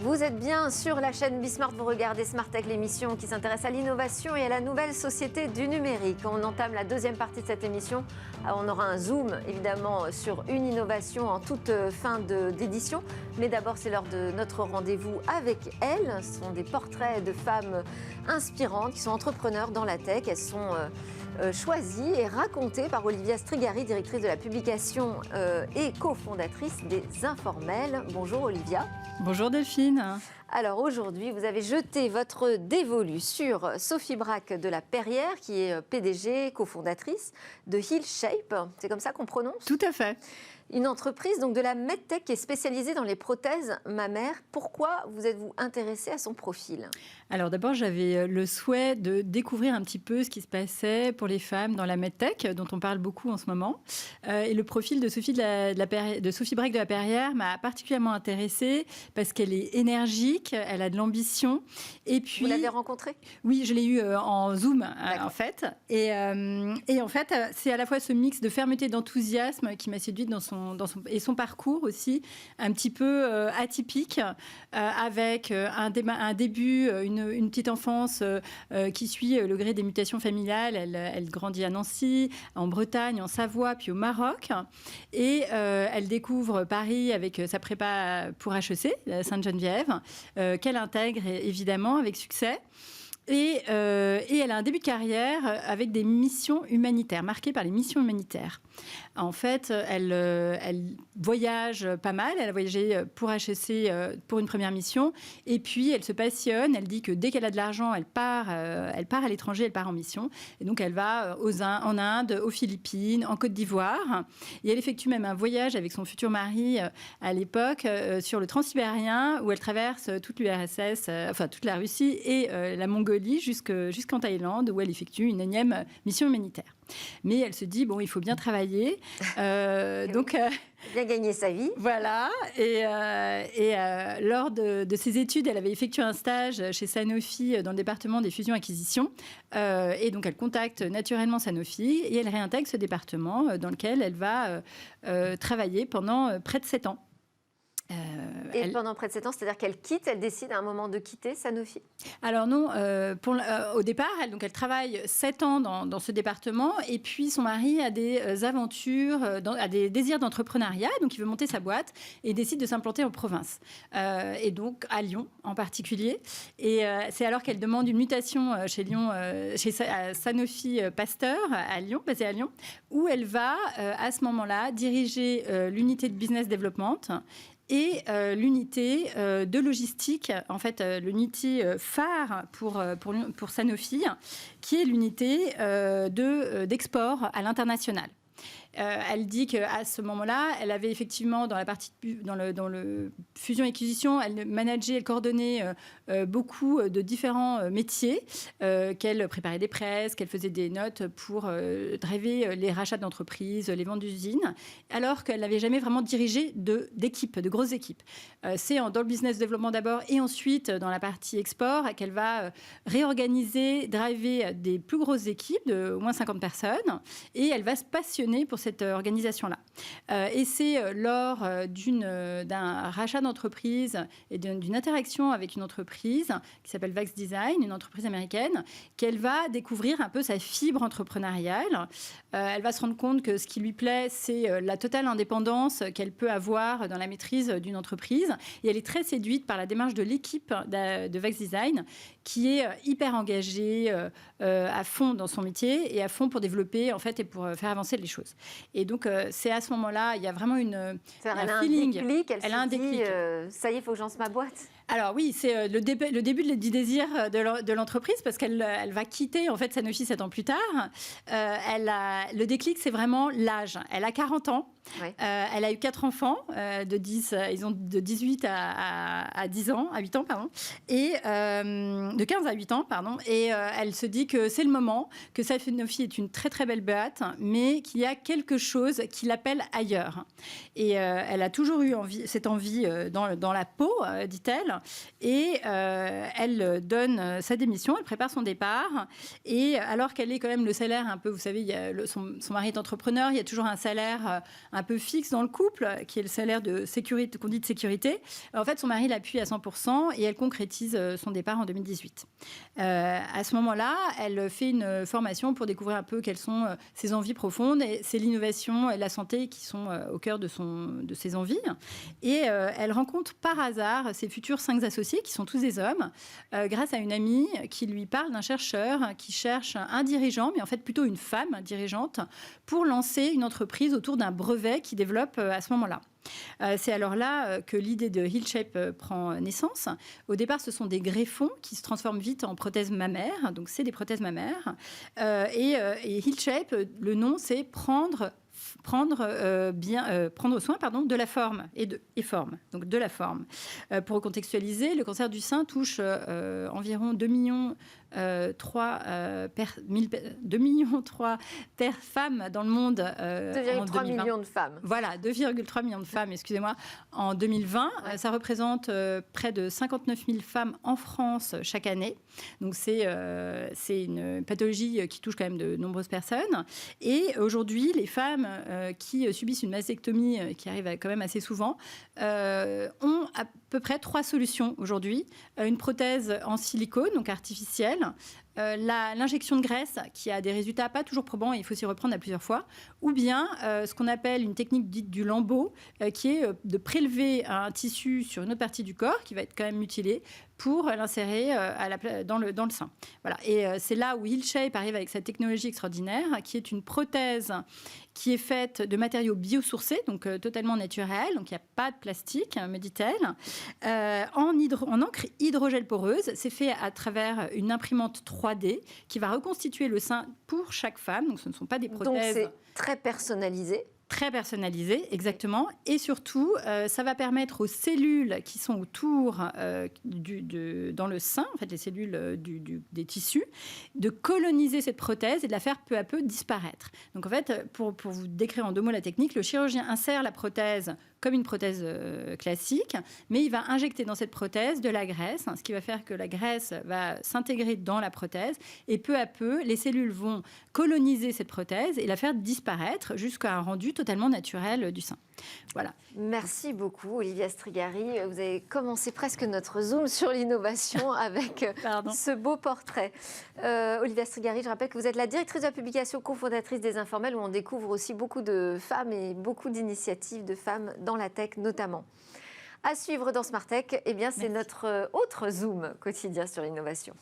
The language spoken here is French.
Vous êtes bien sur la chaîne Bismart, vous regardez Smart Tech, l'émission qui s'intéresse à l'innovation et à la nouvelle société du numérique. On entame la deuxième partie de cette émission. On aura un zoom évidemment sur une innovation en toute fin d'édition. Mais d'abord, c'est l'heure de notre rendez-vous avec elles. Ce sont des portraits de femmes inspirantes qui sont entrepreneurs dans la tech. Elles sont choisies et racontées par Olivia Strigari, directrice de la publication et cofondatrice des Informels. Bonjour Olivia. Bonjour Delphine. Alors aujourd'hui, vous avez jeté votre dévolu sur Sophie Braque de la Perrière, qui est PDG, cofondatrice de HealShape. C'est comme ça qu'on prononce ? Tout à fait. Une entreprise donc de la MedTech qui est spécialisée dans les prothèses mammaires. Pourquoi vous êtes-vous intéressée à son profil ? Alors d'abord, j'avais le souhait de découvrir un petit peu ce qui se passait pour les femmes dans la MedTech, dont on parle beaucoup en ce moment. Et le profil de Sophie Braque de la Perrière m'a particulièrement intéressée parce qu'elle est énergique, elle a de l'ambition. Et puis, vous l'avez rencontrée ? Oui, je l'ai eue en Zoom en fait. Et en fait, c'est à la fois ce mix de fermeté et d'enthousiasme qui m'a séduite dans son parcours aussi, un petit peu atypique, avec un début, une petite enfance qui suit le gré des mutations familiales. Elle grandit à Nancy, en Bretagne, en Savoie, puis au Maroc. Et elle découvre Paris avec sa prépa pour HEC, Sainte-Geneviève, qu'elle intègre évidemment avec succès. Et elle a un début de carrière avec des missions humanitaires, marquées par les missions humanitaires. En fait, elle voyage pas mal. Elle a voyagé pour HEC pour une première mission. Et puis, elle se passionne. Elle dit que dès qu'elle a de l'argent, elle part à l'étranger, elle part en mission. Et donc, elle va en Inde, aux Philippines, en Côte d'Ivoire. Et elle effectue même un voyage avec son futur mari à l'époque sur le Transsibérien, où elle traverse toute l'URSS, toute la Russie et la Mongolie jusqu'en Thaïlande, où elle effectue une énième mission humanitaire. Mais elle se dit, bon, il faut bien travailler. Bien gagner sa vie. Voilà. Et lors de ses études, elle avait effectué un stage chez Sanofi dans le département des fusions-acquisitions. Et donc, elle contacte naturellement Sanofi et elle réintègre ce département dans lequel elle va travailler pendant près de 7 ans. Pendant près de 7 ans, c'est-à-dire elle décide à un moment de quitter Sanofi ? Alors non, au départ, elle travaille 7 ans dans ce département et puis son mari a des aventures, a des désirs d'entrepreneuriat, donc il veut monter sa boîte et décide de s'implanter en province, et donc à Lyon en particulier. Et c'est alors qu'elle demande une mutation chez Sanofi Pasteur à Lyon, basée à Lyon, où elle va à ce moment-là diriger l'unité de business development et l'unité de logistique, en fait l'unité phare pour Sanofi, qui est l'unité d'export à l'international. Elle dit qu'à ce moment-là, elle avait effectivement dans le fusion-acquisition, elle manageait, elle coordonnait beaucoup de différents métiers, qu'elle préparait des presses, qu'elle faisait des notes pour driver les rachats d'entreprises, les ventes d'usines, alors qu'elle n'avait jamais vraiment dirigé d'équipes, de grosses équipes. C'est dans le business développement d'abord et ensuite dans la partie export qu'elle va réorganiser, driver des plus grosses équipes de au moins 50 personnes et elle va se passionner pour cette organisation-là. Et c'est lors d'un rachat d'entreprise et d'une interaction avec une entreprise qui s'appelle Vax Design, une entreprise américaine, qu'elle va découvrir un peu sa fibre entrepreneuriale. Elle va se rendre compte que ce qui lui plaît, c'est la totale indépendance qu'elle peut avoir dans la maîtrise d'une entreprise. Et elle est très séduite par la démarche de l'équipe de Vax Design, qui est hyper engagée à fond dans son métier et à fond pour développer en fait et pour faire avancer les choses. Et donc c'est à ce moment-là, il y a vraiment un feeling. Elle a un déclic. Ça y est, il faut que je lance ma boîte. Alors oui, c'est le début du désir de l'entreprise parce qu'elle va quitter en fait Sanofi 7 ans plus tard. Le déclic, c'est vraiment l'âge. Elle a 40 ans. Ouais. Elle a eu 4 enfants ils ont de 18 à 10 ans, à 8 ans, pardon, et de 15 à 8 ans, pardon. Et elle se dit que c'est le moment, que Sanofi est une très très belle boîte, mais qu'il y a quelque chose qui l'appelle ailleurs. Et elle a toujours eu cette envie dans la peau, dit-elle. et elle donne sa démission, elle prépare son départ. Et alors qu'elle est quand même le salaire un peu, vous savez, son mari est entrepreneur, il y a toujours un salaire un peu fixe dans le couple, qui est le salaire de sécurité, qu'on dit de sécurité. En fait, son mari l'appuie à 100% et elle concrétise son départ en 2018. À ce moment-là, elle fait une formation pour découvrir un peu quelles sont ses envies profondes, et c'est l'innovation et la santé qui sont au cœur de ses envies. Et elle rencontre par hasard ses futurs 5 associés, qui sont tous des hommes, grâce à une amie qui lui parle d'un chercheur qui cherche un dirigeant, mais en fait plutôt une femme dirigeante, pour lancer une entreprise autour d'un brevet qu'il développe à ce moment-là. C'est alors là que l'idée de HealShape prend naissance. Au départ, ce sont des greffons qui se transforment vite en prothèses mammaires. Donc, c'est des prothèses mammaires. Et HealShape, le nom, c'est prendre soin de la forme et forme, donc de la forme. Pour recontextualiser, le cancer du sein touche environ 2,3 millions femmes dans le monde. 2,3 millions de femmes. Voilà, 2,3 millions de femmes, excusez-moi, en 2020. Ouais. Ça représente près de 59 000 femmes en France chaque année. Donc, c'est une pathologie qui touche quand même de nombreuses personnes. Et aujourd'hui, les femmes qui subissent une mastectomie, qui arrive quand même assez souvent, ont à peu près 3 solutions aujourd'hui. Une prothèse en silicone, donc artificielle, l'injection de graisse qui a des résultats pas toujours probants et il faut s'y reprendre à plusieurs fois, ou bien ce qu'on appelle une technique dite du lambeau, qui est de prélever un tissu sur une autre partie du corps qui va être quand même mutilé pour l'insérer dans le sein. Voilà. Et c'est là où HealShape arrive avec cette technologie extraordinaire, qui est une prothèse qui est faite de matériaux biosourcés, donc totalement naturels, donc il n'y a pas de plastique, me dit-elle, en encre hydrogel poreuse. C'est fait à travers une imprimante 3D qui va reconstituer le sein pour chaque femme, donc ce ne sont pas des prothèses... Donc c'est très personnalisé. Très personnalisé, exactement. Et surtout, ça va permettre aux cellules qui sont autour dans le sein, en fait, les cellules des tissus, de coloniser cette prothèse et de la faire peu à peu disparaître. Donc, en fait, pour vous décrire en 2 mots la technique, le chirurgien insère la prothèse comme une prothèse classique, mais il va injecter dans cette prothèse de la graisse, ce qui va faire que la graisse va s'intégrer dans la prothèse et peu à peu, les cellules vont coloniser cette prothèse et la faire disparaître jusqu'à un rendu totalement naturel du sein. Voilà. Merci beaucoup, Olivia Strigari. Vous avez commencé presque notre zoom sur l'innovation avec ce beau portrait. Olivia Strigari, je rappelle que vous êtes la directrice de la publication, cofondatrice des Informels, où on découvre aussi beaucoup de femmes et beaucoup d'initiatives de femmes dans la tech notamment. À suivre dans Smart Tech, eh bien, c'est notre autre zoom quotidien sur l'innovation.